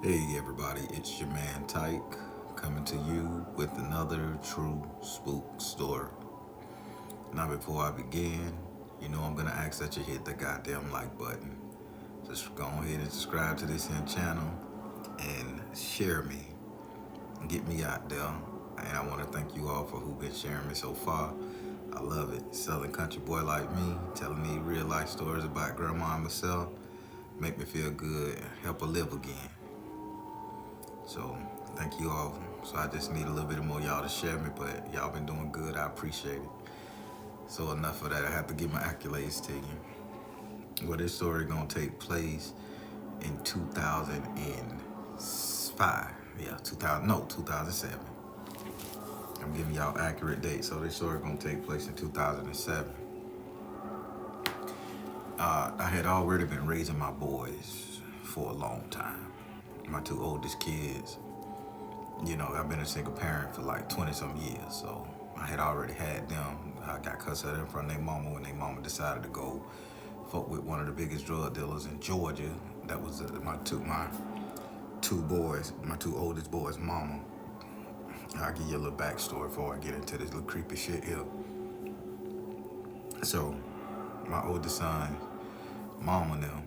Hey everybody, it's your man Tyke coming to you with another true spook story. Now before I begin, I'm gonna ask that you hit the goddamn like button. Just go ahead and subscribe to this here channel and share me. Get me out there. And I wanna thank you all for who been sharing me so far. I love it. Southern country boy like me, telling me real life stories about grandma and myself, make me feel good, help her live again. So thank you all. So I just need a little bit more y'all to share me, but y'all been doing good. I appreciate it. So enough of that. I have to give my accolades to you. Well, this story gonna take place in 2005. Yeah, 2000. No, 2007. I'm giving y'all accurate dates. So this story gonna take place in 2007. I had already been raising my boys for a long time. My two oldest kids, I've been a single parent for like 20 some years, so I had already had them. I got custody in front of their mama when their mama decided to go fuck with one of the biggest drug dealers in Georgia. That was my two oldest boys' mama. I'll give you a little backstory before I get into this little creepy shit here. So, my oldest son, mama them,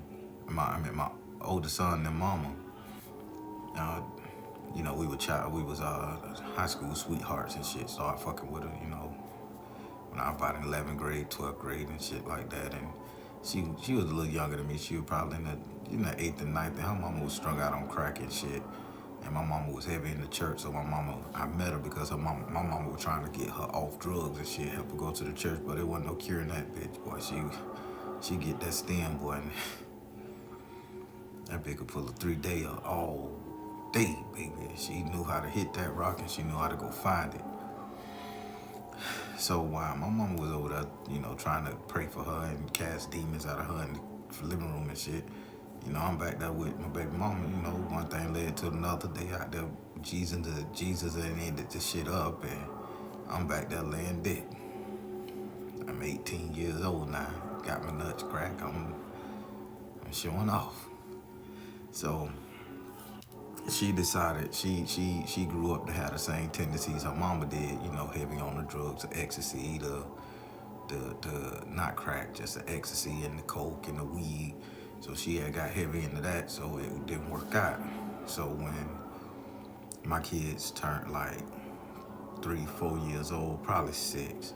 my oldest son and their mama, uh, we was high school sweethearts and shit. Started fucking with her, when I was about in 11th grade, 12th grade and shit like that. And she was a little younger than me. She was probably in the 8th and 9th. And her mama was strung out on crack and shit. And my mama was heavy in the church. So I met her because my mama was trying to get her off drugs and shit, help her go to the church. But there wasn't no curing that bitch, boy. She get that stem, boy. And that bitch could pull a 3-day all day, baby. She knew how to hit that rock and she knew how to go find it. So while my mama was over there, trying to pray for her and cast demons out of her in the living room and shit, I'm back there with my baby mama. One thing led to another. They out there Jesus and ended the shit up, and I'm back there laying dead. I'm 18 years old now. Got my nuts cracked. I'm showing off. So she decided she grew up to have the same tendencies her mama did, heavy on the drugs, the ecstasy, the not crack, just the ecstasy and the coke and the weed. So she had got heavy into that, so it didn't work out. So when my kids turned like 3, 4 years old, probably 6,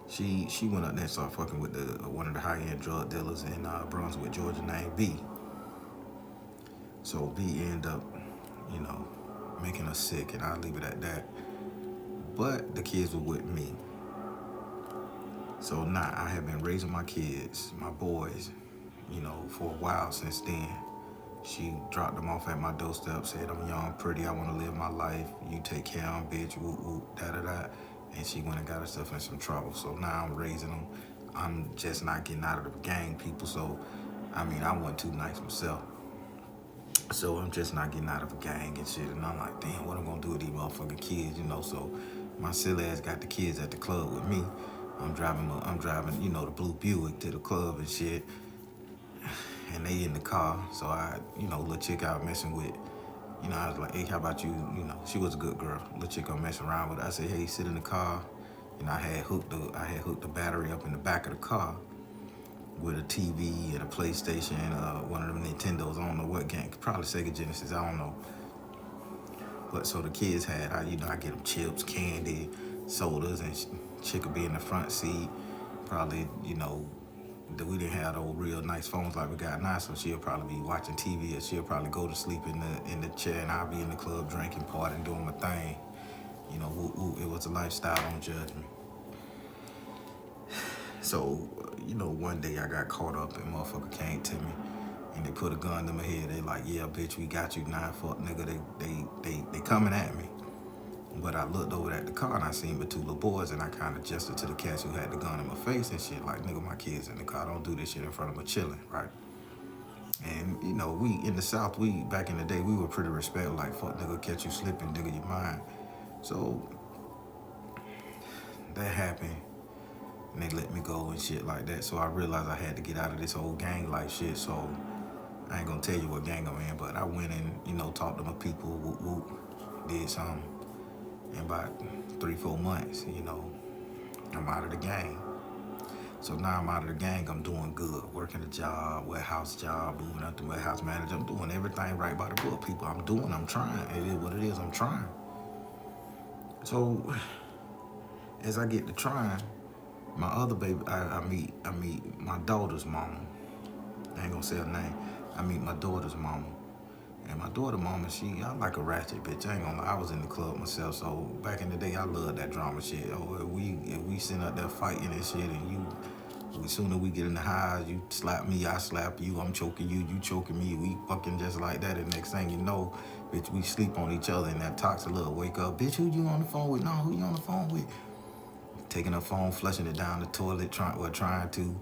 she went up there and started fucking with one of the high end drug dealers in Brunswick, Georgia, named B. So B ended up, making us sick, and I'll leave it at that. But the kids were with me. So now I have been raising my kids, my boys, for a while since then. She dropped them off at my doorstep, said, I'm young, pretty, I want to live my life. You take care of them, bitch, whoop, whoop, da-da-da. And she went and got herself in some trouble. So now I'm raising them. I'm just not getting out of the gang, people. So, I wasn't too nice myself. So I'm just not getting out of a gang and shit. And I'm like, damn, what I'm going to do with these motherfucking kids, So my silly ass got the kids at the club with me. I'm driving, the blue Buick to the club and shit. And they in the car. So I, little chick I was messing with, I was like, hey, how about you? She was a good girl. Little chick I'm messing around with. I said, hey, sit in the car. I had hooked the battery up in the back of the car with a TV and a PlayStation, one of them Nintendos. I don't know what game. Probably Sega Genesis. I don't know. But so the kids had, I get them chips, candy, sodas, and chick would be in the front seat. Probably, we didn't have those real nice phones like we got now, so she'll probably be watching TV, or she'll probably go to sleep in the chair, and I'll be in the club drinking, partying, doing my thing. It was a lifestyle on judgment. So, one day I got caught up and motherfucker came to me and they put a gun to my head. They like, yeah, bitch, we got you now, fuck nigga. They coming at me. But I looked over at the car and I seen my two little boys, and I kind of gestured to the cats who had the gun in my face and shit, like, nigga, my kids in the car, don't do this shit in front of them chilling, right? And, we in the South, back in the day, we were pretty respectful, like, fuck nigga, catch you slipping, nigga, you mind. So that happened, and they let me go and shit like that. So I realized I had to get out of this whole gang life shit. So I ain't gonna tell you what gang I'm in, but I went and, talked to my people, whoop whoop, did something. In about 3-4 months, I'm out of the gang. So now I'm out of the gang, I'm doing good. Working a job, warehouse job, moving up to warehouse manager. I'm doing everything right by the book, people. I'm trying. It is what it is, I'm trying. So as I get to trying, my other baby, I meet my daughter's mama. I ain't gonna say her name. I meet my daughter's mama. And my daughter mama, I like a ratchet bitch. I ain't gonna lie, I was in the club myself, so back in the day, I loved that drama shit. Oh, if we sitting up there fighting and shit, and as soon as we get in the highs, you slap me, I slap you, I'm choking you, you choking me, we fucking just like that, and next thing you know, bitch, we sleep on each other, and that toxic little wake up, bitch, who you on the phone with? No, who you on the phone with? Taking her phone, flushing it down the toilet, trying to,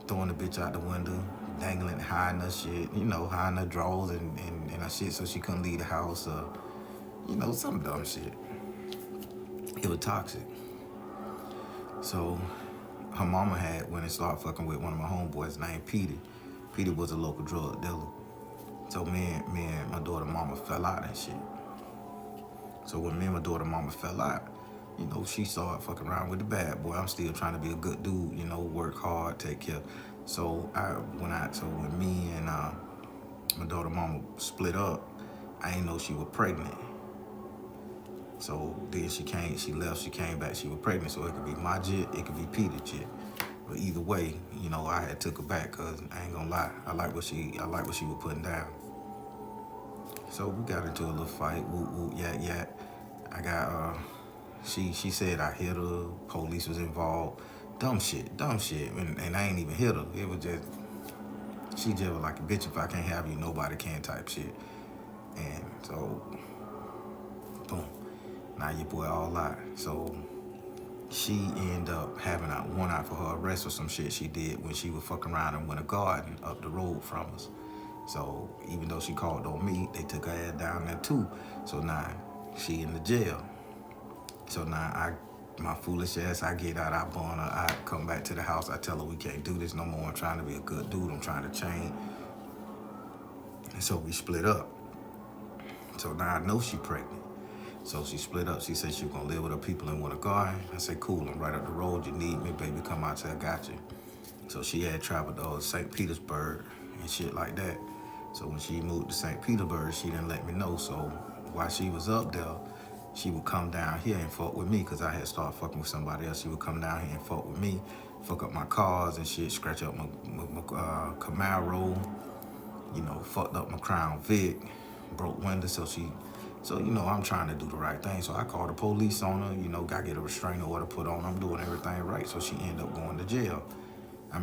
throwing the bitch out the window, dangling, hiding her shit, hiding her drawers and her shit so she couldn't leave the house, some dumb shit. It was toxic. So her mama had went and started fucking with one of my homeboys named Peter. Peter was a local drug dealer. So me and my daughter mama fell out and shit. So when me and my daughter mama fell out, she started fucking around with the bad boy. I'm still trying to be a good dude, work hard, take care. So when me and my daughter mama split up, I didn't know she was pregnant. So then she left, she came back, she was pregnant. So it could be my jit, it could be Peter jit. But either way, I had took her back because I ain't gonna lie, I like what she was putting down. So we got into a little fight, whoop whoop, yak yak. I got she said I hit her, police was involved. Dumb shit. And I ain't even hit her. It was just, she just was like, a bitch, if I can't have you, nobody can type shit. And so, boom. Now your boy all out. So she ended up having one out for her arrest or some shit she did when she was fucking around in Winter Garden up the road from us. So even though she called on me, they took her ass down there too. So now she in the jail. So now my foolish ass, I get out, I bond her, I come back to the house, I tell her we can't do this no more. I'm trying to be a good dude, I'm trying to change. And so we split up. So now I know she pregnant. So she split up. She said she was gonna live with her people in Winter Garden. I said, cool, I'm right up the road. You need me, baby, come out here, I got you. So she had traveled to St. Petersburg and shit like that. So when she moved to St. Petersburg, she didn't let me know. So while she was up there, she would come down here and fuck with me because I had started fucking with somebody else. She would come down here and fuck with me, fuck up my cars and shit, scratch up my Camaro, fucked up my Crown Vic, broke windows. So I'm trying to do the right thing. So I called the police on her, got to get a restraining order put on. I'm doing everything right. So she ended up going to jail.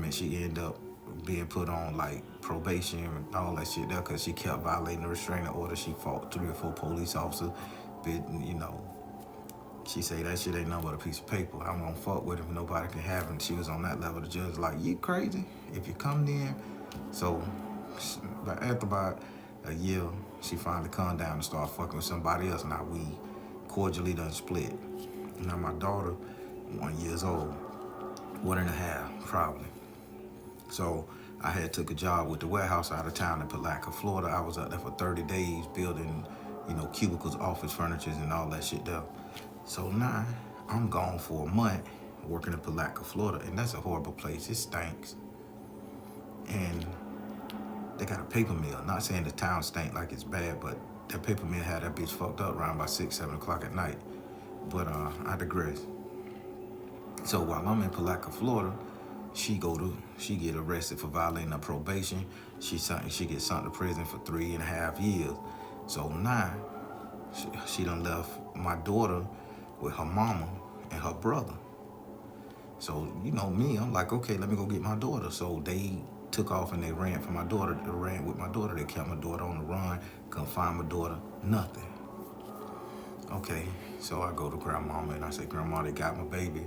She ended up being put on like probation and all that shit there because she kept violating the restraining order. She fought 3 or 4 police officers. She say that shit ain't nothing but a piece of paper. I'm gonna fuck with him. Nobody can have him. She was on that level. The judge like, you crazy? If you come in. So after about a year, she finally calmed down and started fucking with somebody else. Now we cordially done split. Now my daughter, 1 year old, 1.5 probably. So I had took a job with the warehouse out of town in Palatka, Florida. I was out there for 30 days building, cubicles, office furniture, and all that shit there. So now I'm gone for a month working in Palatka, Florida, and that's a horrible place. It stinks. And they got a paper mill. Not saying the town stink like it's bad, but that paper mill had that bitch fucked up around by 6, 7 o'clock at night. But I digress. So while I'm in Palatka, Florida, she get arrested for violating her probation. She gets sent to prison for 3.5 years. So now she done left my daughter with her mama and her brother. So me, I'm like, okay, let me go get my daughter. So they took off and they ran for my daughter. They ran with my daughter. They kept my daughter on the run. Couldn't find my daughter. Nothing. Okay, so I go to grandmama and I say, Grandma, they got my baby.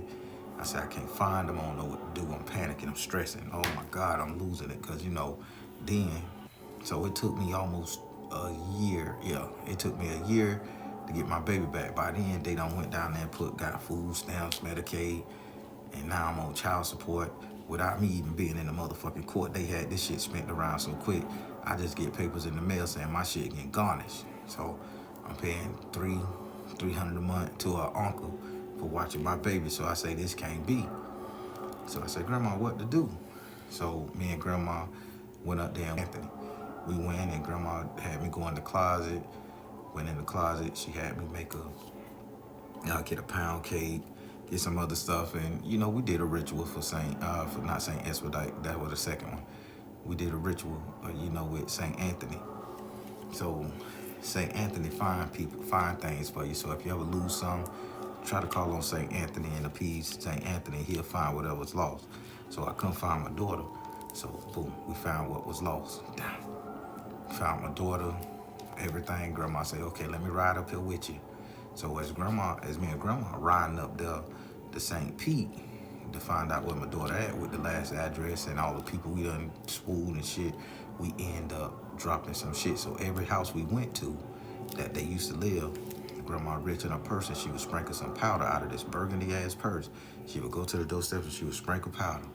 I said, I can't find them. I don't know what to do. I'm panicking. I'm stressing. Oh, my God, I'm losing it. Because, then, so it took me almost a year. Yeah, it took me a year to get my baby back. By then, they done went down there and got food stamps, Medicaid, and now I'm on child support. without me even being in the motherfucking court. They had this shit spent around so quick. I just get papers in the mail saying my shit getting garnished. So I'm paying $300 a month to an uncle for watching my baby. So I say, this can't be. So I said, Grandma, what to do? So me and Grandma went up there, Anthony. We went, and Grandma had me go in the closet. Went in the closet, she had me make get a pound cake, get some other stuff, and we did a ritual for not Saint Expedite, that was the second one. We did a ritual, with Saint Anthony. So Saint Anthony find things for you. So if you ever lose some, try to call on Saint Anthony and appease Saint Anthony. He'll find whatever's lost. So I couldn't find my daughter. So boom, we found what was lost. Damn. Found my daughter, everything. Grandma said, okay, let me ride up here with you. So as me and Grandma riding up there to St. Pete to find out where my daughter at with the last address and all the people we done spooled and shit, we end up dropping some shit. So every house we went to that they used to live, Grandma rich in her purse, and she would sprinkle some powder out of this burgundy ass purse. She would go to the doorstep and she would sprinkle powder.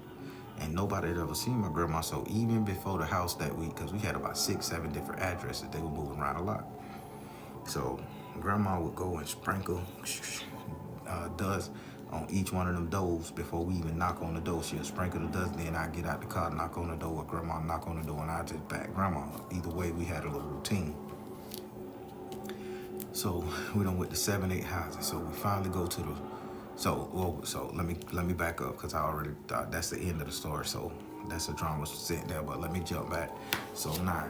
And nobody had ever seen my grandma. So even before the house that because we had about 6-7 different addresses, they were moving around a lot. So Grandma would go and sprinkle dust on each one of them doors before we even knock on the door. She'll sprinkle the dust, then I'd get out the car, knock on the door, or Grandma knock on the door, and I'd just back Grandma up. Either way, we had a little routine. So we done went to 7-8 houses. So we finally go to the, so let me back up, because I already thought that's the end of the story. So that's a drama set there, but let me jump back. So now,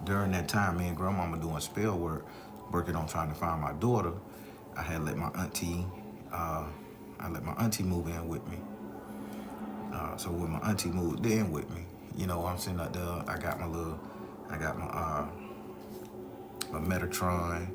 during that time, me and Grandmama doing spell work, working on trying to find my daughter, I had let my auntie move in with me. So when my auntie moved in with me, I'm sitting up there, I got my Metatron,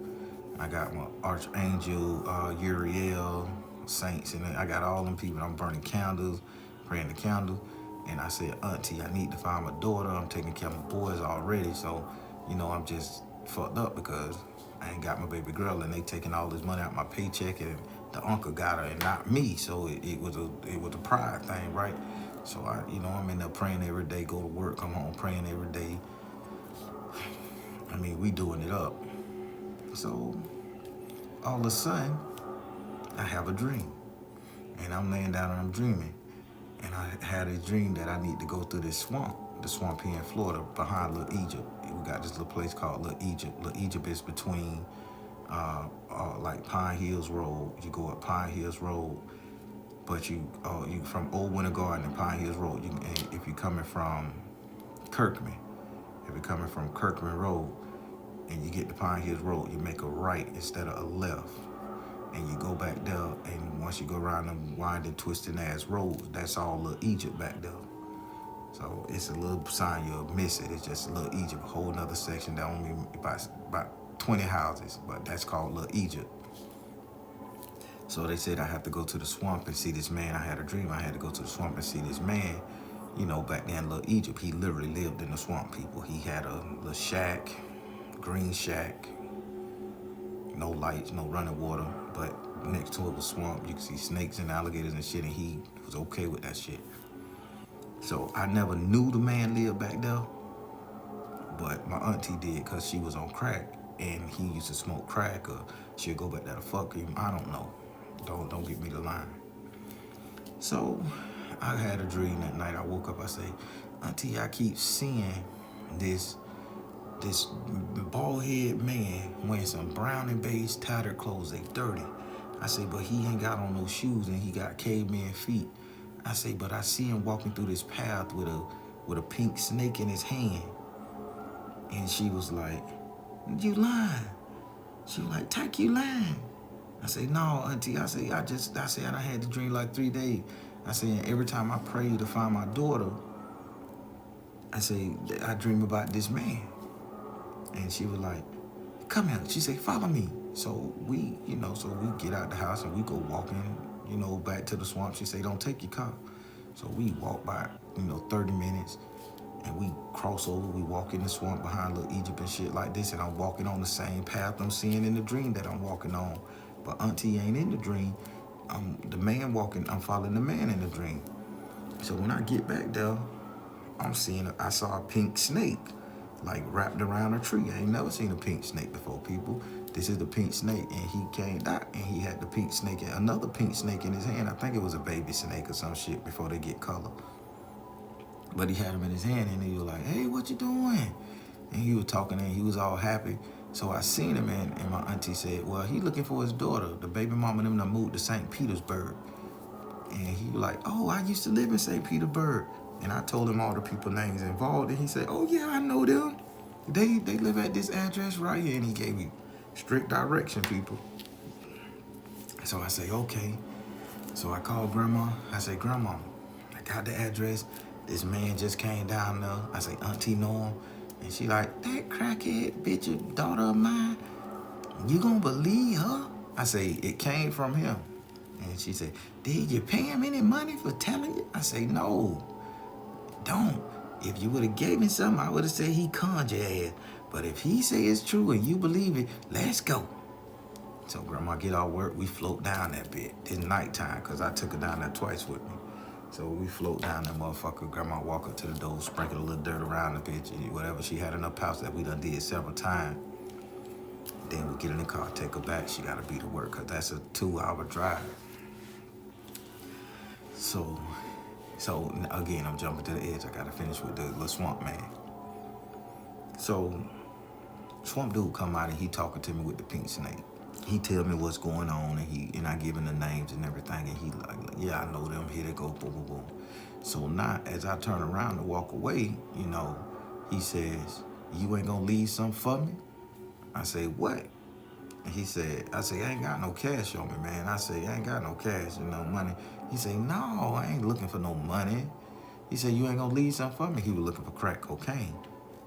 I got my Archangel, Uriel, Saints, and I got all them people. I'm burning candles, praying the candle. And I said, Auntie, I need to find my daughter. I'm taking care of my boys already. So, I'm just fucked up because I ain't got my baby girl, and they taking all this money out my paycheck, and the uncle got her and not me. So it was a pride thing, right? So I'm in there praying every day, go to work, come home praying every day. I mean, we doing it up. So all of a sudden, I have a dream, and I'm laying down and I'm dreaming. And I had a dream that I need to go through this swamp, the swamp here in Florida behind Little Egypt. We got this little place called Little Egypt. Little Egypt is between like Pine Hills Road. You go up Pine Hills Road, but you from Old Winter Garden and Pine Hills Road. If you're coming from Kirkman, Road, and you get to Pine Hills Road, you make a right instead of a left. And you go back there, and once you go around them winding, twisting ass roads, that's all Little Egypt back there. So it's a little sign you'll miss it. It's just Little Egypt, a whole nother section that only about 20 houses, but that's called Little Egypt. So they said I have to go to the swamp and see this man. I had a dream I had to go to the swamp and see this man. Back then in Little Egypt, he literally lived in the swamp, people. He had a little shack, green shack, no lights, no running water, but next to it was swamp. You could see snakes and alligators and shit, and he was okay with that shit. So I never knew the man lived back there, but my auntie did, because she was on crack, and he used to smoke crack, or she'd go back there to fuck him. I don't know. Don't get me the line. So I had a dream that night. I woke up, I say, Auntie, I keep seeing this bald head man wearing some brown and beige tattered clothes. They dirty. I say, but he ain't got on no shoes, and he got caveman feet. I say, but I see him walking through this path with a pink snake in his hand. And she was like, you lying. She was like, Tack, you lying. I say, no, Auntie. I say, I had the dream like 3 days. I say, and every time I pray to find my daughter, I say, I dream about this man. And she was like, come here. She said, follow me. So we get out the house and we go walking, back to the swamp. She said, don't take your car. So we walk by, 30 minutes, and we cross over. We walk in the swamp behind Little Egypt and shit like this, and I'm walking on the same path I'm seeing in the dream that I'm walking on. But Auntie ain't in the dream. I'm following the man in the dream. So when I get back there, I saw a pink snake, like wrapped around a tree. I ain't never seen a pink snake before, people. This is the pink snake, and he came out, and he had the pink snake, and another pink snake in his hand. I think it was a baby snake or some shit before they get color. But he had him in his hand, and he was like, "Hey, what you doing?" And he was talking, and he was all happy. So I seen him, and my auntie said, "Well, he looking for his daughter. The baby mama them done moved to St. Petersburg." And he was like, "Oh, I used to live in St. Petersburg." And I told him all the people names involved, and he said, "Oh yeah, I know them. They live at this address right here." And he gave me strict direction, people. So I say, okay. So I called Grandma. I say, "Grandma, I got the address. This man just came down there." I say, "Auntie know him?" And she like, "That crackhead bitch, a daughter of mine, you gonna believe her?" I say, "It came from him." And she said, "Did you pay him any money for telling you?" I say, "No, don't. If you would have gave me something, I would have said he conned your ass. But if he say it's true and you believe it, let's go." So Grandma get off work, we float down that bit. It's nighttime, because I took her down there twice with me. So we float down that motherfucker. Grandma walk up to the door, sprinkle a little dirt around the bitch, and whatever she had in her pouch that we done did several times. Then we get in the car, take her back. She got to be to work, because that's a 2-hour drive. So again, I'm jumping to the edge. I got to finish with the little swamp man. So swamp dude come out, and he talking to me with the pink snake. He tell me what's going on, and I give him the names and everything, and he like, "Yeah, I know them. Here they go, boom, boom, boom." So now, as I turn around to walk away, he says, "You ain't gonna leave something for me?" I say, "What?" And I say, "I ain't got no cash on me, man." I say, "I ain't got no cash and no money." He say, "No, I ain't looking for no money." He said, "You ain't gonna leave something for me?" He was looking for crack cocaine.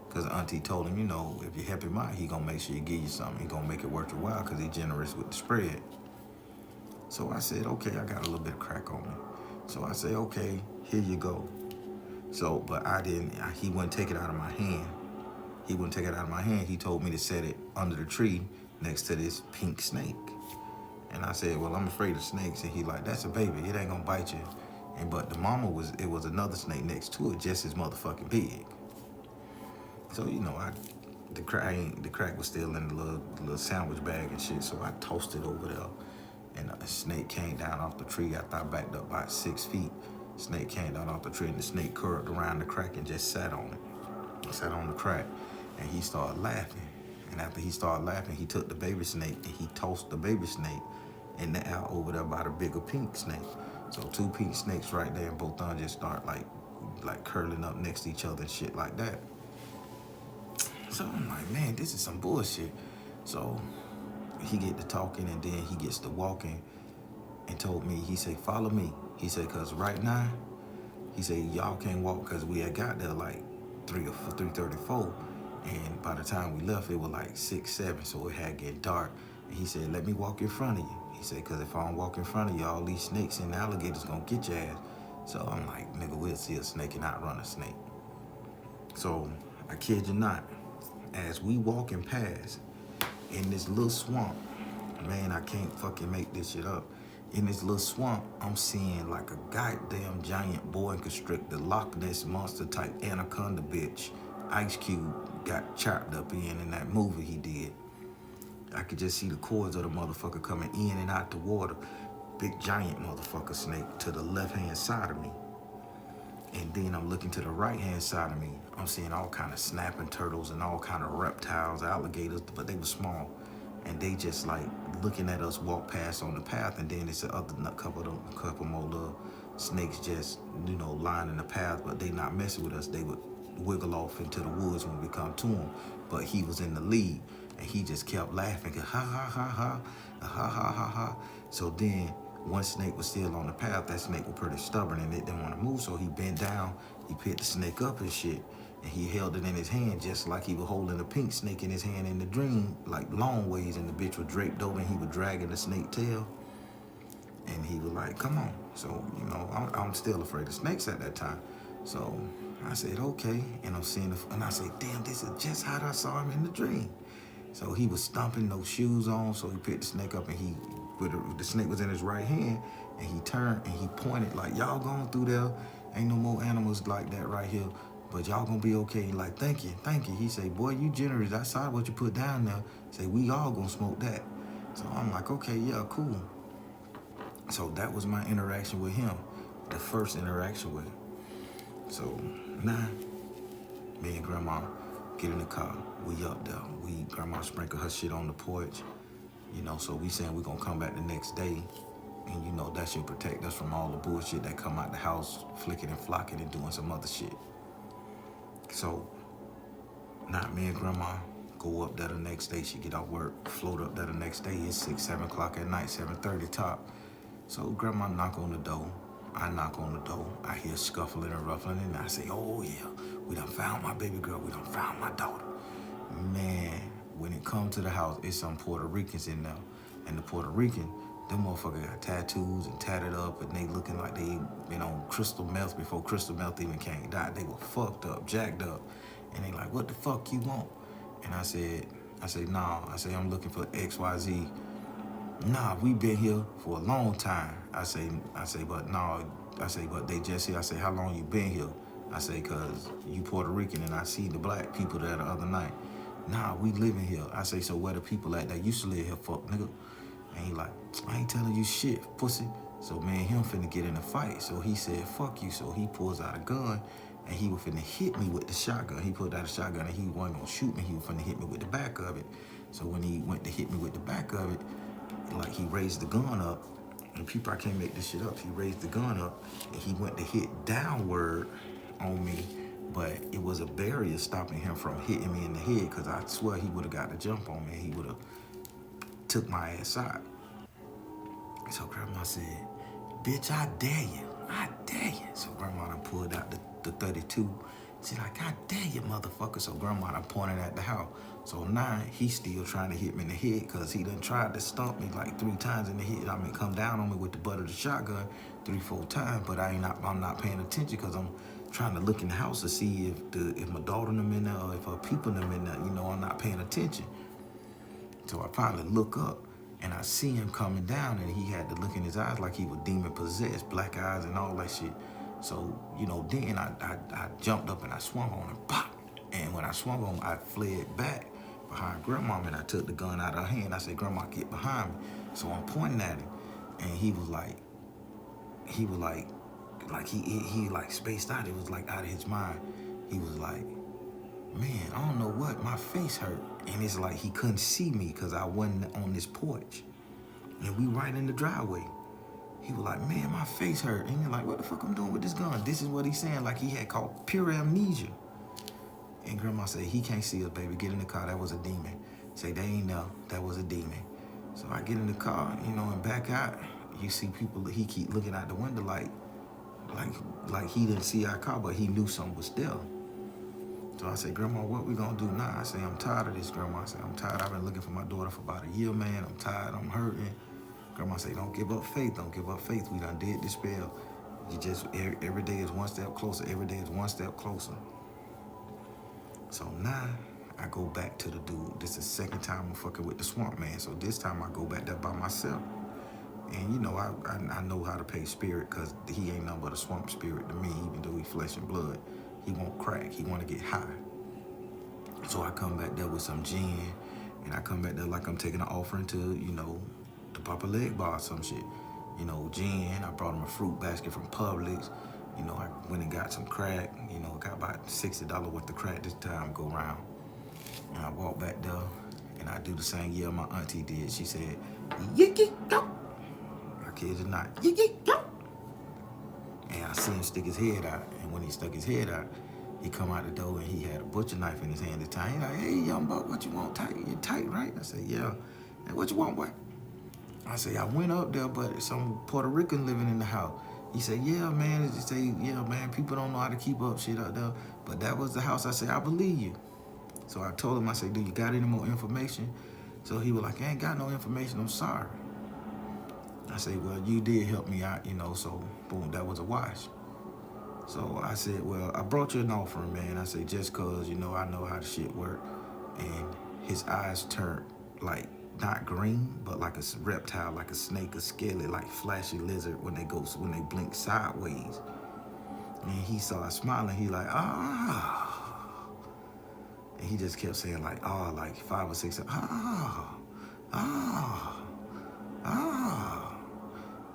Because Auntie told him, if you help him out, he gonna make sure he give you something. He gonna make it worth your while, because he generous with the spread. So I said, "Okay, I got a little bit of crack on me." So I said, "Okay, here you go." So, but he wouldn't take it out of my hand. He told me to set it under the tree next to this pink snake. And I said, "Well, I'm afraid of snakes." And he like, "That's a baby. It ain't gonna bite you." But the mama it was another snake next to it, just as motherfucking big. So, the crack was still in the little sandwich bag and shit. So I tossed it over there, and a snake came down off the tree after I backed up about 6 feet. Snake came down off the tree, and the snake curled around the crack and just sat on it. He sat on the crack, and he started laughing. And after he started laughing, he took the baby snake and he tossed the baby snake in the air over there by the bigger pink snake. So 2 pink snakes right there, and both of them just start like curling up next to each other and shit like that. So I'm like, man, this is some bullshit. So he get to talking, and then he gets to walking, and told me, he said, "Follow me." He said, "Cause right now," he said, "y'all can't walk," because we had got there like 3:34, and by the time we left, it was like 6, 7, so it had get dark. And he said, "Let me walk in front of you." He said, "Cause if I don't walk in front of you, all these snakes and alligators gonna get your ass." So I'm like, nigga, we'll see a snake and outrun a snake. So I kid you not, as we walking past in this little swamp, man, I can't fucking make this shit up. In this little swamp, I'm seeing like a goddamn giant boa constrictor, Loch Ness monster type anaconda bitch. Ice Cube got chopped up in that movie he did. I could just see the cords of the motherfucker coming in and out the water. Big giant motherfucker snake to the left-hand side of me. And then I'm looking to the right-hand side of me. I'm seeing all kind of snapping turtles and all kind of reptiles, alligators, but they were small. And they just like looking at us walk past on the path. And then it's a couple more little snakes just, lining the path, but they not messing with us. They would wiggle off into the woods when we come to them. But he was in the lead, and he just kept laughing, ha, ha, ha, ha, ha, ha, ha, ha. So then one snake was still on the path. That snake was pretty stubborn, and it didn't want to move, so he bent down, he picked the snake up and shit, and he held it in his hand just like he was holding a pink snake in his hand in the dream, like long ways, and the bitch was draped over, and he was dragging the snake tail, and he was like, "Come on." So, I'm still afraid of snakes at that time. So I said, "Okay," and I'm seeing and I said, "Damn, this is just how I saw him in the dream." So he was stomping, no shoes on, so he picked the snake up, and the snake was in his right hand, and he turned and he pointed like, "Y'all going through there?" Ain't no more animals like that right here. But y'all gonna be okay. Like, thank you, thank you. He say, boy, you generous. I saw what you put down there. Say, we all gonna smoke that. So I'm like, okay, yeah, cool. So that was my interaction with him, the first interaction with him. So now, me and grandma get in the car. We up there. Grandma sprinkle her shit on the porch. So we saying we gonna come back the next day. And that should protect us from all the bullshit that come out the house, flicking and flocking and doing some other shit. So now me and grandma go up there the next day. She get off work, float up there the next day. It's 6, 7 o'clock at night, 7:30 top. So grandma knock on the door. I knock on the door. I hear scuffling and ruffling, and I say, oh yeah, we done found my baby girl. We done found my daughter. Man, when it come to the house, it's some Puerto Ricans in there. And the Puerto Rican, them motherfuckers got tattoos and tatted up, and they looking like they been on crystal meth before crystal meth even came out. They were fucked up, jacked up. And they like, what the fuck you want? And I said, nah. I say, I'm looking for XYZ. Nah, we been here for a long time. I say, but no. I say, but they just here. I say, how long you been here? I say, cause you Puerto Rican and I see the black people there the other night. Nah, we living here. I say, so where the people at that used to live here, fuck nigga? And he like, I ain't telling you shit, pussy. So me and him finna get in a fight. So he said, fuck you. So he pulls out a gun and he was finna hit me with the shotgun. He pulled out a shotgun and he wasn't gonna shoot me. He was finna hit me with the back of it. So when he went to hit me with the back of it, like he raised the gun up, and people, I can't make this shit up. He raised the gun up and he went to hit downward on me, but it was a barrier stopping him from hitting me in the head, because I swear he would have got the jump on me. He would have took my ass out. So grandma said, bitch, I dare you. I dare you. So grandma done pulled out the 32. She like, I dare you, motherfucker. So grandma done pointed at the house. So now he's still trying to hit me in the head, because he done tried to stomp me like 3 times in the head. I mean, come down on me with the butt of the shotgun 3, 4 times, but I'm not paying attention, because I'm trying to look in the house to see if my daughter them in there or if her people them in there. I'm not paying attention. So I finally look up and I see him coming down, and he had the look in his eyes like he was demon possessed, black eyes and all that shit. So, then I jumped up and I swung on him, pop. And when I swung on him, I fled back behind grandma, and I took the gun out of her hand. I said, grandma, get behind me. So I'm pointing at him, and he was like he like spaced out. It was like out of his mind. He was like, man, I don't know what, my face hurt. And it's like he couldn't see me because I wasn't on this porch. And we right in the driveway. He was like, man, my face hurt. And you're like, what the fuck I'm doing with this gun? This is what he's saying, like he had caught pure amnesia. And grandma said, he can't see us, baby. Get in the car, that was a demon. Say, they ain't know, that was a demon. So I get in the car, and back out. You see people, he keep looking out the window like he didn't see our car, but he knew something was there. So I said, grandma, what we gonna do now? I say, I'm tired of this, grandma. I said, I'm tired. I've been looking for my daughter for about a year, man. I'm tired, I'm hurting. Grandma said, don't give up faith, don't give up faith. We done did this spell. You just, every day is one step closer. Every day is one step closer. So now I go back to the dude. This is the second time I'm fucking with the swamp man. So this time I go back there by myself. And I know how to pay spirit, because he ain't nothing but a swamp spirit to me, even though he flesh and blood. He won't crack, he want to get high. So I come back there with some gin, and I come back there like I'm taking an offering to, the Papa Leg Bar or some shit. Gin, I brought him a fruit basket from Publix. I went and got some crack, got about $60 worth of crack this time go round. And I walk back there, and I do the same year my auntie did. She said, yiki, go. I kid you not, yiki, go. And I see him stick his head out, and when he stuck his head out, he come out the door and he had a butcher knife in his hand this time. He like, hey, young buck, what you want? Tight? You tight, right? I said, yeah. And what you want, boy? I say, I went up there, but some Puerto Rican living in the house. He said, yeah, man. He said, yeah, man, people don't know how to keep up shit out there. But that was the house. I said, I believe you. So I told him, I said, do you got any more information? So he was like, I ain't got no information. I'm sorry. I said, well, you did help me out, so boom, that was a wash. So I said, well, I brought you an offering, man. I said, just cause, I know how the shit work. And his eyes turned like not green, but like a reptile, like a snake, a scaly, like flashy lizard when they blink sideways. And he started smiling. He like, ah. And he just kept saying like, ah, like 5 or 6, ah, ah, ah.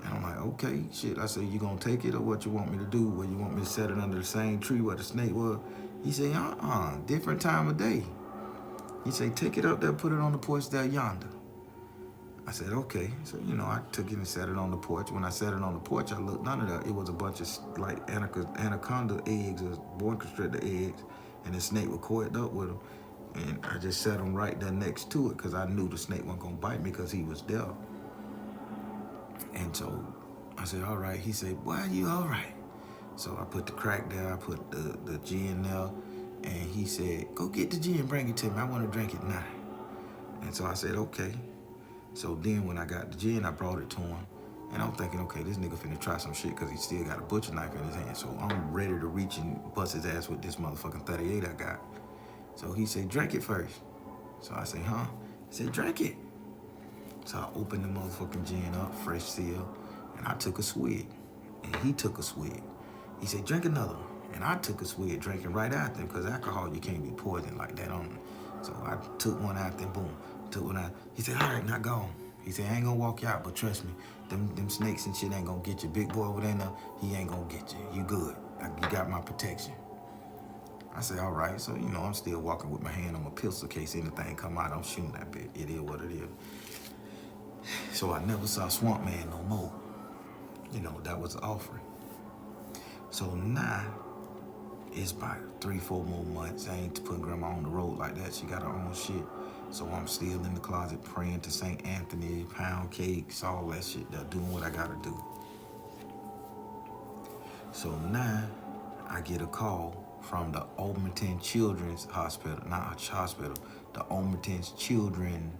And I'm like, okay, shit. I said, you gonna take it or what you want me to do? Where you want me to set it under the same tree where the snake was? He said, different time of day. He said, take it up there, put it on the porch there yonder. I said, okay. So, I took it and set it on the porch. When I set it on the porch, I looked under there. It was a bunch of like anaconda eggs or boa constrictor eggs, and the snake was coiled up with them. And I just set them right there next to it because I knew the snake wasn't going to bite me because he was there. And so I said, all right. He said, why are you all right? So I put the crack there. I put the gin there. And he said, go get the gin, bring it to me. I want to drink it now. And so I said, okay. So then when I got the gin, I brought it to him. And I'm thinking, okay, this nigga finna try some shit because he still got a butcher knife in his hand. So I'm ready to reach and bust his ass with this motherfucking 38 I got. So he said, drink it first. So I said, huh? He said, drink it. So I opened the motherfucking gin up, fresh seal, and I took a swig. And he took a swig. He said, drink another one. And I took a swig, drinking right after him, because alcohol, you can't be poisoned like that on me. So I took one after and boom, took one out. He said, all right, not gone. He said, I ain't gonna walk you out, but trust me, them snakes and shit ain't gonna get you. Big boy over there, he ain't gonna get you. You good. You got my protection. I said, all right. So, I'm still walking with my hand on my pistol in case anything come out. I'm shooting that bitch. It is what it is. So I never saw Swamp Man no more. That was the offering. So now, it's about 3-4 more months. I ain't putting grandma on the road like that. She got her own shit. So I'm still in the closet praying to St. Anthony, pound cakes, all that shit. They're doing what I gotta do. So now I get a call from the Olmerton Children's Hospital, not a hospital, the Olmerton Children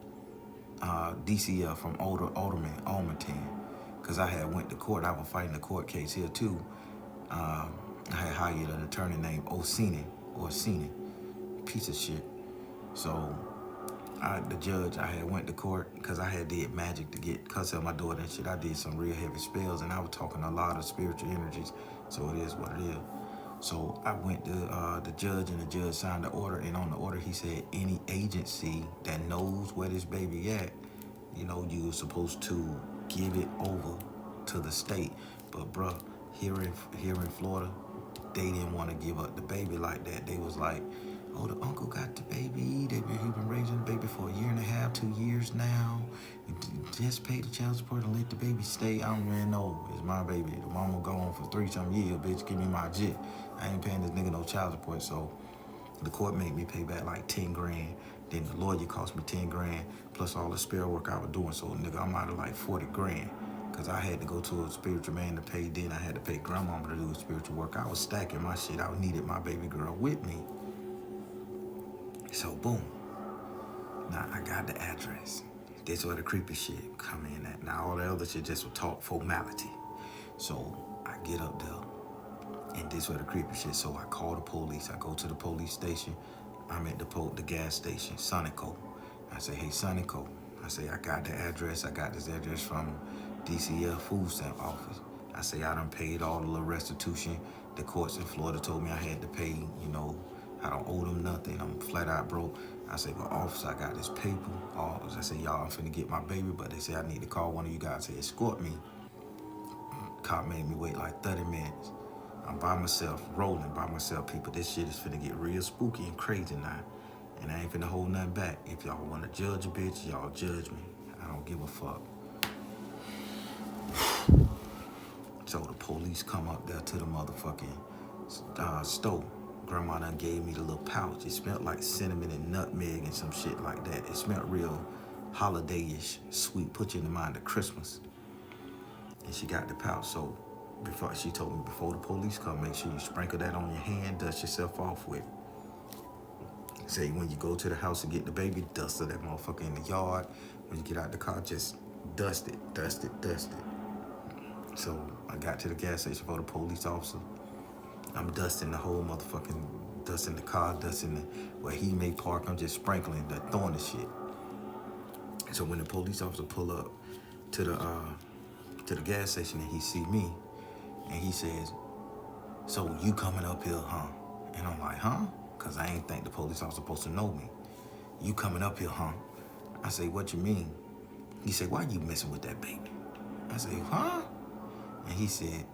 DCF from Olmerton. Because I had went to court. I was fighting a court case here too. I had hired an attorney named Orsini, piece of shit. So the judge, I had went to court because I had did magic to get cuss out my daughter and shit. I did some real heavy spells and I was talking a lot of spiritual energies. So it is what it is. So I went to the judge and the judge signed the order. And on the order, he said, any agency that knows where this baby at, you're supposed to give it over to the state. But bruh, here in Florida, they didn't want to give up the baby like that. They was like, oh, the uncle got the baby. He been raising the baby for 1.5 years, 2 years now. Just pay the child support and let the baby stay. I don't really know. It's my baby. The mama gone for 3-something years. Bitch, give me my jit. I ain't paying this nigga no child support. So the court made me pay back like 10 grand. Then the lawyer cost me 10 grand plus all the spare work I was doing. So nigga, I'm out of like 40 grand. Because I had to go to a spiritual man to pay. Then I had to pay grandmama to do spiritual work. I was stacking my shit. I needed my baby girl with me. So boom. Now I got the address. This where the creepy shit come in at. Now all the other shit just was talk formality. So I get up there and this where the creepy shit. So I call the police. I go to the police station. I'm at the gas station, Sonico. I say, hey, Sonico. I say, I got the address. I got this address from DCF food stamp office. I say, I done paid all the little restitution. The courts in Florida told me I had to pay, I don't owe them nothing. I'm flat out broke. I say, well, officer, I got this paper. I say, y'all, I'm finna get my baby, but they say I need to call one of you guys to escort me. Cop made me wait like 30 minutes. I'm by myself, rolling by myself, people. This shit is finna get real spooky and crazy now. And I ain't finna hold nothing back. If y'all wanna judge a bitch, y'all judge me. I don't give a fuck. So the police come up there to the motherfucking stove. Grandma done gave me the little pouch. It smelled like cinnamon and nutmeg and some shit like that. It smelled real holiday-ish, sweet, put you in the mind of Christmas. And she got the pouch. So she told me before the police come, make sure you sprinkle that on your hand, dust yourself off with. Say when you go to the house to get the baby, dust that motherfucker in the yard. When you get out the car, just dust it. So I got to the gas station for the police officer. I'm dusting the whole motherfucking, dusting the car, dusting where he may park. I'm just sprinkling, throwing the shit. So when the police officer pull up to the gas station and he see me, and he says, So you coming up here, huh? And I'm like, huh? Because I ain't think the police officer supposed to know me. You coming up here, huh? I say, what you mean? He said, why you messing with that baby? I say, huh? And he said,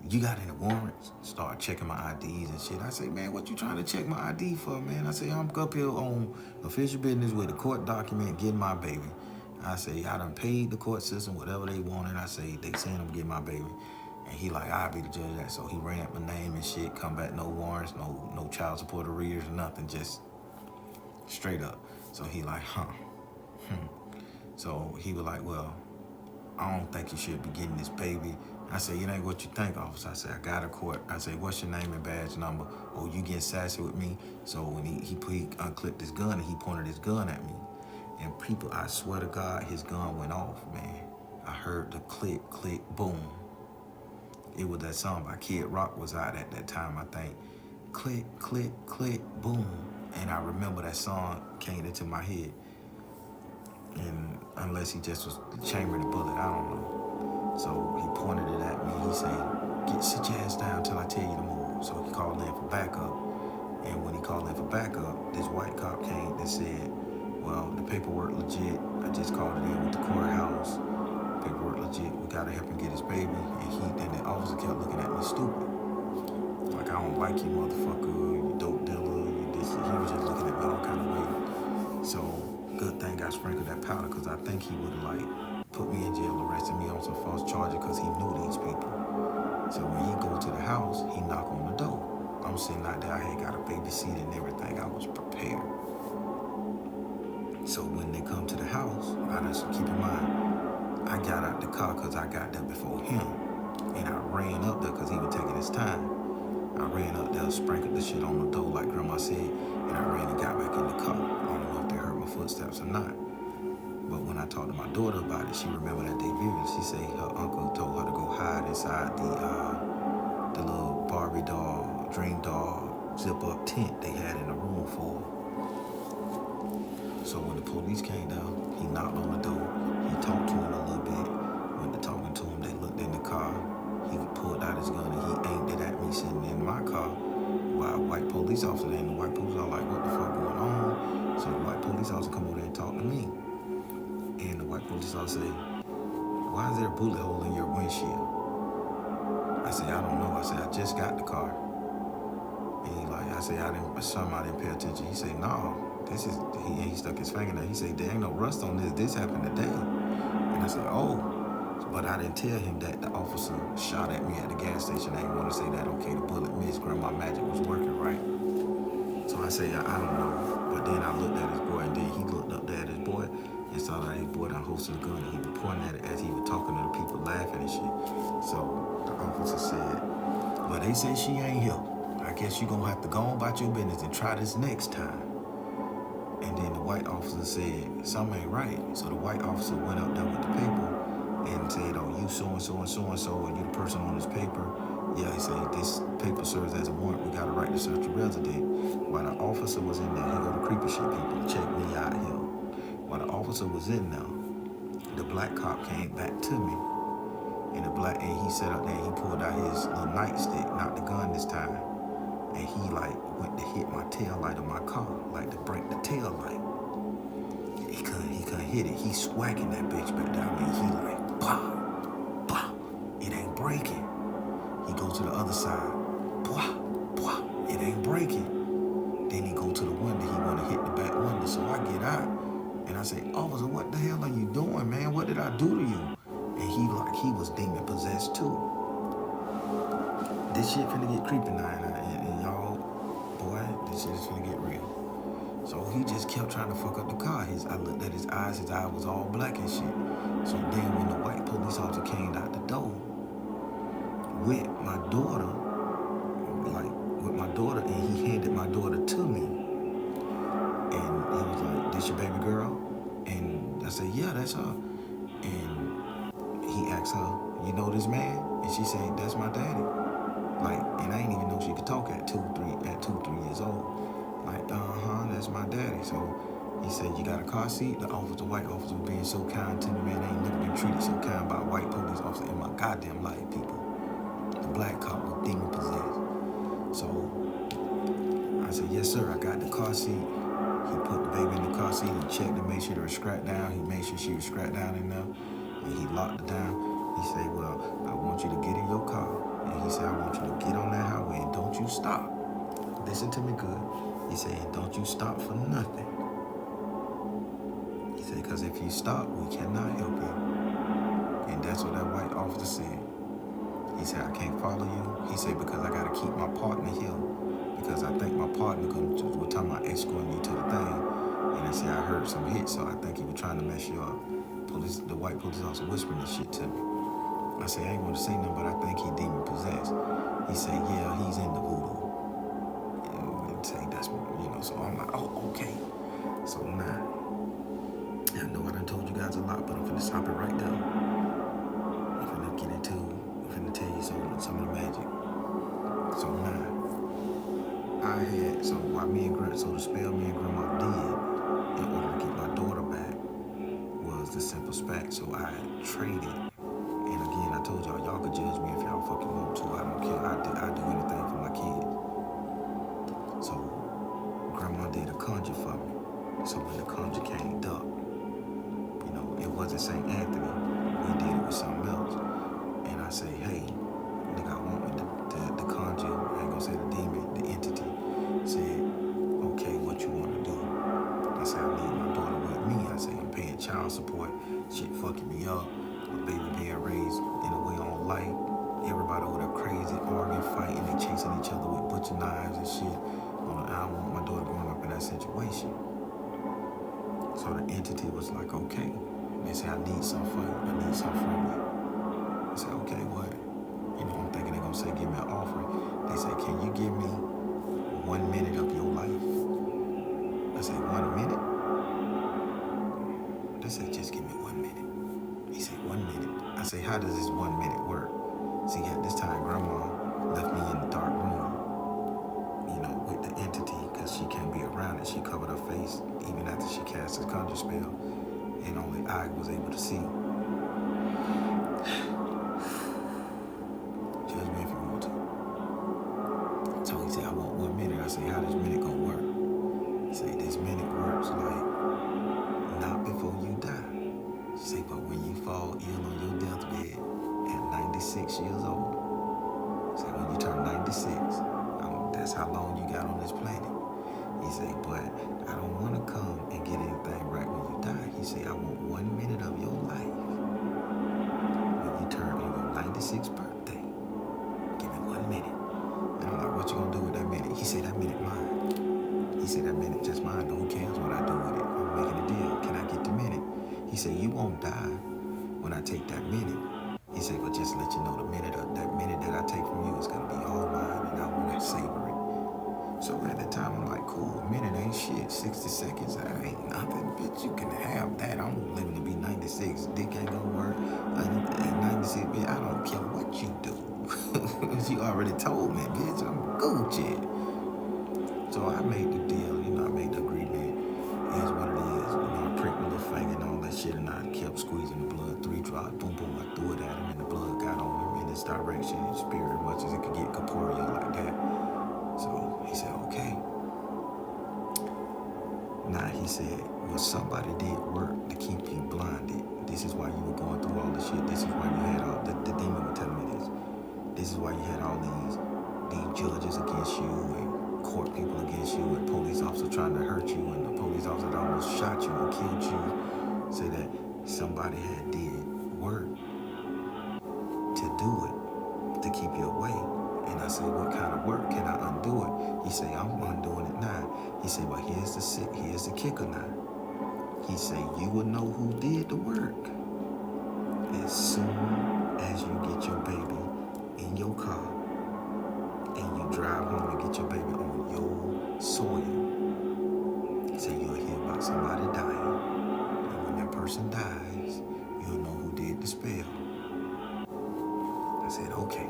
you got any warrants? Start checking my IDs and shit. I say, man, what you trying to check my ID for, man? I say, I'm up here on official business with a court document getting my baby. I say, I done paid the court system whatever they wanted. I say, they saying I'm getting my baby. And he like, I'll be the judge of that. So he ran up my name and shit, come back, no warrants, no child support arrears or nothing, just straight up. So he like, huh. So he was like, well, I don't think you should be getting this baby. I said, it ain't what you think, officer. I said, I got a court. I said, what's your name and badge number? Oh, you getting sassy with me? So when he unclipped his gun and he pointed his gun at me. And people, I swear to God, his gun went off, man. I heard the click, click, boom. It was that song by Kid Rock was out at that time, I think. Click, click, click, boom. And I remember that song came into my head. And unless he just was chambering the bullet, I don't know. So he pointed it at me. He said, sit your ass down till I tell you to move. So he called in for backup. And when he called in for backup, this white cop came and said, well, the paperwork legit. I just called it in with the courthouse. Paperwork legit. We gotta help him get his baby. And then the officer kept looking at me stupid. Like, I don't like you, motherfucker. You dope dealer. You this. He was just looking at me all kind of way. So good thing I sprinkled that powder, because I think he would like put me in jail, arrested me on some false charges, because he knew these people. So when he go to the house, he knock on the door. I'm sitting out there, I had got a baby seat and everything. I was prepared. So when they come to the house, I just keep in mind, I got out the car because I got there before him. And I ran up there because he was taking his time. I ran up there, sprinkled the shit on the door like Grandma said, and I ran and got back in the car. I don't know if they heard my footsteps or not. But when I talked to my daughter about it, she remembered that day vividly. She said her uncle told her to go hide inside the little Barbie doll, dream doll, zip-up tent they had in the room for her. So when the police came down, he knocked on the door. He talked to him a little bit. When they talking to him, they looked in the car. He pulled out his gun and he aimed it at me sitting in my car. While a white police officer, and the white police officer like, what the fuck going on? So the white police officer come over there and talk to me. And the white police officer say, why is there a bullet hole in your windshield? I said, I don't know. I said, I just got the car. And he like, I said, I didn't pay attention. He said, no, this is, he stuck his finger there. He said, there ain't no rust on this. This happened today. And I said, oh. But I didn't tell him that the officer shot at me at the gas station. I didn't want to say that, okay, the bullet missed. Grandma Magic was working right. So I said, I don't know. But then I looked at his boy, and then he looked up there at his boy and saw that his boy done hosted a gun, and he was pointing at it as he was talking to the people, laughing and shit. So the officer said, well, they say she ain't here. I guess you gonna have to go on about your business and try this next time. And then the white officer said, something ain't right. So the white officer went up there with the paper and said, oh, you so-and-so and so-and-so, and you the person on this paper. Yeah, he said, this paper serves as a warrant. We got a right to search the resident. While the officer was in there, he go to creepy shit people, check me out here. While the officer was in there, the black cop came back to me. And he sat up there and he pulled out his little nightstick, not the gun this time. And he like went to hit my tail light of my car, like to break the tail light. He couldn't hit it. He swagging that bitch back down. I mean, he like, pow, pow, it ain't breaking. He goes to the other side, pow, pow, it ain't breaking. Then he go to the window. He want to hit the back window. So I get out and I say, officer, what the hell are you doing, man? What did I do to you? And he was demon possessed too. This shit finna get creepy now, and y'all, boy, this shit is finna get real. So he just kept trying to fuck up the car. I looked at his eye was all black and shit. So then when the white police officer came out the door with my daughter, and he handed my daughter to me. And he was like, this your baby girl? And I said, yeah, that's her. And he asked her, you know this man? And she said, that's my daddy. Like, and I didn't even know she could talk at 2-3 years old. Like, that's my daddy. So he said, you got a car seat? The white officer was being so kind to me, man. I ain't never been treated so kind by a white police officer in my goddamn life, people. The black cop was demon possessed. So I said, yes, sir, I got the car seat. He put the baby in the car seat. He checked to make sure it was strapped down. He made sure she was strapped down enough. And he locked it down. He said, well, I want you to get in your car. And he said, I want you to get on that highway and don't you stop. Listen to me good. He said, don't you stop for nothing. He said, because if you stop, we cannot help you. And that's what that white officer said. He said, I can't follow you. He said, because I got to keep my partner here. Because I think my partner was talking about escorting you to the thing. And they said, I heard some hits, so I think he was trying to mess you up. The white police officer whispering this shit to me. I said, I ain't want to say nothing, but I think he demon possessed. He said, yeah, he's in the voodoo. And say that's, so I'm like, oh, okay. So now, I know I done told you guys a lot, but I'm finna stop it right there. I'm finna tell you some of the magic. So now, so the spell me and Grandma did in order to get my daughter back was the simple fact. So I traded, and again, I told y'all could judge me if y'all fucking want to. I don't care. I do anything for my kids. So Grandma did a conjure for me. So when the conjure came up, it wasn't St. Anthony. We did it with something else. And I say, hey, nigga, I want the conjure, I ain't gonna say the demon, the entity, said, okay, what you want to do? I said, I need my daughter with me. I said, I'm paying child support, shit fucking me up, my baby being raised in a way on light, everybody over there crazy, arguing, fighting, they chasing each other with butcher knives and shit. I don't want my daughter growing up in that situation. So the entity was like, okay. They said, I need something for you. I need something from you. I said, okay, what? I'm thinking they're going to say, give me an offering. They said, can you give me 1 minute of your life? I said, 1 minute? They said, just give me 1 minute. He said, 1 minute. I said, how does this 1 minute work? See, at this time, Grandma left me in the dark room, with the entity, because she can't be around it. She covered her face, even after she cast the conjure spell, and only I was able to see. Judge me if you want to. So he said, I want 1 minute. I said, how this minute gonna work? He said, this minute works like not before you die. He said, but when you fall ill on your deathbed at 96 years old, so when you turn 96, that's how long you got on this planet. He said, but I don't want to come and get anything right when you die. He said, I want 1 minute of your life. When you turn on your 96th birthday, give me 1 minute. And I'm like, what you gonna do with that minute? He said, that minute mine. He said, that minute just mine. Who cares what I do with it? I'm making a deal. Can I get the minute? He said, you won't die when I take that minute. He said, but just to let you know, that minute that I take from you is gonna be all mine, and I want to savor it. So at that time, I'm like, cool, a minute ain't shit. 60 seconds, that ain't nothing. Bitch, you can have that. I'm living to be 96. Dick ain't gonna work. At 96, bitch, I don't care what you do. You already told me, bitch, I'm Gucci. So I made the deal, I made the agreement. It is what it is. I pricked my little finger and all that shit, and I kept squeezing the blood. 3 drops, boom, boom, I threw it at him, and the blood got on him in this direction, in spirit, as much as it could get corporeal like that. So he said, okay. Now he said, well, somebody did work to keep you blinded. This is why you were going through all this shit. This is why you had all, the demon was telling me this. This is why you had all these judges against you and court people against you and police officers trying to hurt you and the police officer that almost shot you or killed you. Say that somebody had did work to do it, to keep you away. And I said, what kind of work? Can I undo it? He said, I'm undoing it now. He said, but here's the kicker now. He said, you will know who did the work as soon as you get your baby in your car and you drive home and get your baby on your soil. He said, you'll hear about somebody dying. And when that person dies, you'll know who did the spell. I said, okay.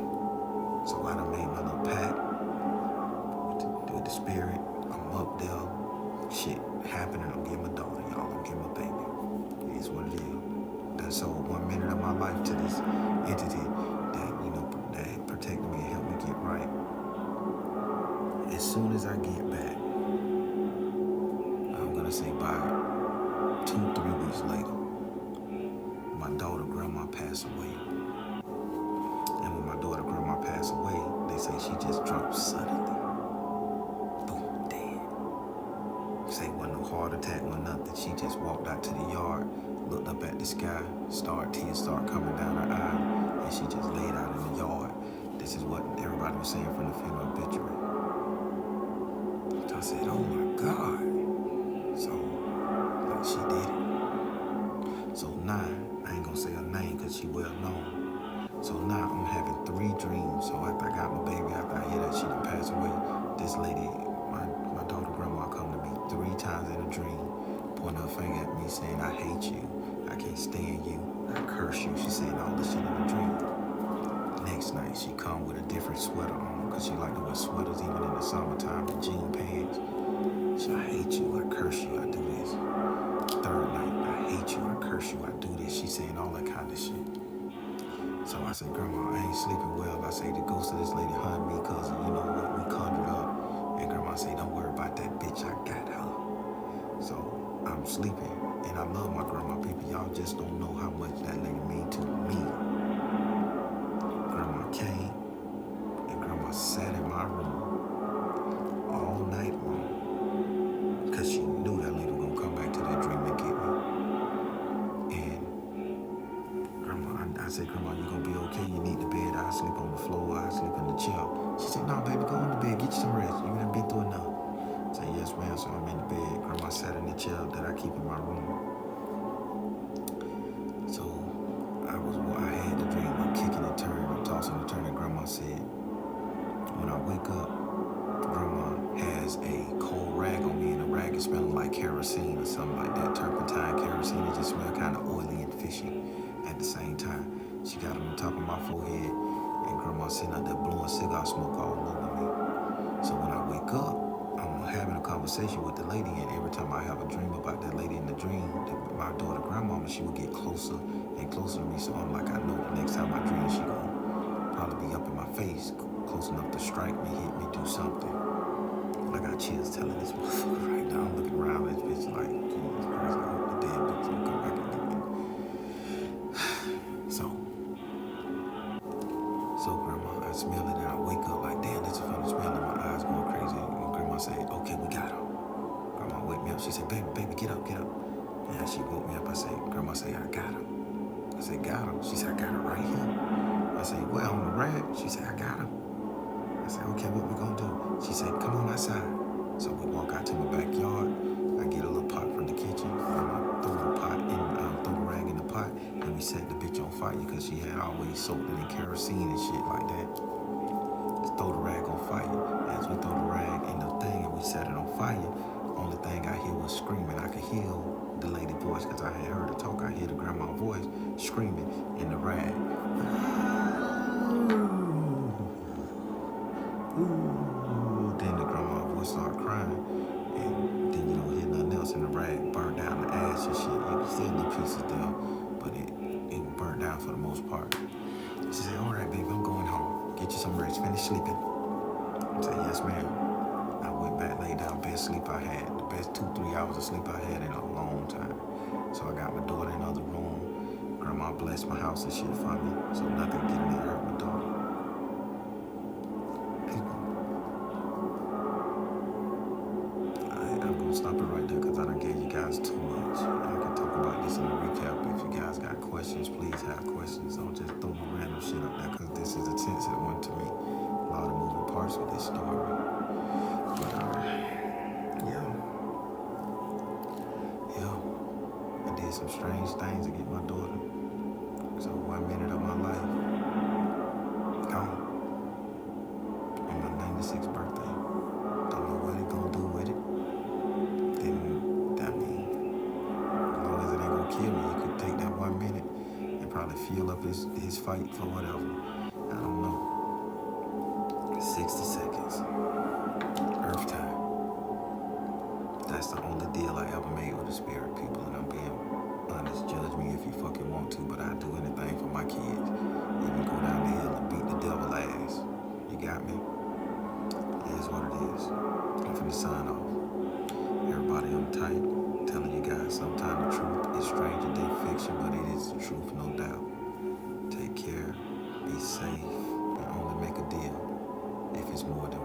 So I done made my little pact with the spirit. I'm up there. Shit happening. I'm getting my daughter, y'all. I'm getting my baby. It is what it is. Done sold 1 minute of my life to this entity that, that protected me and helped me get right. soon as I get back, I'm gonna say by 2-3 weeks later, my daughter grandma passed away. And when my daughter grandma passed away, they say she just dropped suddenly. Boom, dead. Say it wasn't no heart attack, wasn't nothing. She just walked out to the yard, looked up at the sky, tears start coming down her eye, and she just laid out in the yard. This is what everybody was saying from the funeral obituary. So I said, oh my God. So, like, she did it. So now, I ain't gonna say her name because she well known. So now I'm having 3 dreams. So after I got my baby, after I hear that she done passed away, this lady, my daughter grandma, come to me 3 times in a dream, pointing her finger at me saying, I hate you, I can't stand you, I curse you. She's saying all this shit in the dream. Next night, she come with a different sweater on, because she like to wear sweaters even in the summertime, and jean pants. She, I hate you, I curse you, I do this. Third night, I hate you, I curse you, I do this. She saying all that kind of shit. So I said, Grandma, I ain't sleeping well. I say, the ghost of this lady hunt me because, you know what, we conjured up. And Grandma say, don't worry about that bitch, I got her. So I'm sleeping, and I love my grandma. People, y'all just don't know how much that lady mean to me. Grandma came, and Grandma sat in my room all night long because she knew that lady was going to come back to that dream and get me. And I said, Grandma, you gonna be okay? You need the bed. I sleep on the floor. I sleep in the chair. She said, no, baby, go in the bed. Get you some rest. You done been through enough. I said, yes, ma'am. So I'm in the bed. Grandma sat in the chair that I keep in my room. So I had the dream. I'm kicking and turning. I'm tossing and turning. Grandma said, when I wake up, Grandma has a cold rag on me, and the rag is smelling like kerosene or something like that. Turpentine, kerosene. It just smells kind of oily and fishy at the same time. She got it on top of my forehead, and Grandma sitting out there blowing cigar smoke all over me. So when I wake up, I'm having a conversation with the lady, and every time I have a dream about that lady in the dream, my daughter grandmama, she would get closer and closer to me. So I'm like, I know the next time I dream, she gonna probably be up in my face, close enough to strike me, hit me, do something. I got chills telling this motherfucker right now. I'm looking around at this bitch like, Jesus Christ, I hope the dead bitch don't come back and get me. So Grandma, I smell it, and I wake up like, damn, that's a funny smell, and my eyes going crazy. And Grandma said, okay, we got her. Grandma wake me up. She said, baby, get up. And she woke me up. I said, Grandma said, I got her. I said, got her? She said, I got her right here. I said, well, on the rag? She said, I got her. I said, okay, what we gonna do? She said, come on outside. So we walk out to my backyard. I get a little pot from the kitchen. Grandma throw the rag in the pot, and we set the bitch on fire because she had always soaked it in kerosene and shit like that. Just throw the rag on fire. As we throw the rag in the thing and we set it on fire, only thing I hear was screaming. I could hear the lady voice because I had heard her talk. I hear the grandma voice screaming in the rag. Ooh. Then the grandma voice started crying, and then you don't hear nothing else, and the rag burned down the ash and shit. You can see little pieces there, but it burnt down for the most part. She said, all right, baby, I'm going home. Get you some rest. Finish sleeping. I said, yes, ma'am. I went back, laid down, best sleep I had. The best 2-3 hours of sleep I had in a long time. So I got my daughter in the other room. Grandma blessed my house and shit for me, so nothing getting me hurt my daughter. I'm gonna stop it right there because I done gave you guys too much. I can talk about this in a recap. If you guys got questions, please have questions. Don't just throw no random shit up there because this is a sensitive one to me. A lot of moving parts with this story. But yeah. I did some strange things to get my daughter. So 1 minute of my life gone on my 96th birthday. Don't know what it gonna do with it. Then, I mean, as long as it ain't gonna kill me, you could take that 1 minute and probably fuel up his fight for whatever. I don't know. 60 seconds. Earth time. That's the only deal I ever made with the spirit people, and I'm being honest. Judge me if you fucking want to, but I do anything for my kids. Even go down the hill and beat the devil ass. You got me? It is what it is. it's more than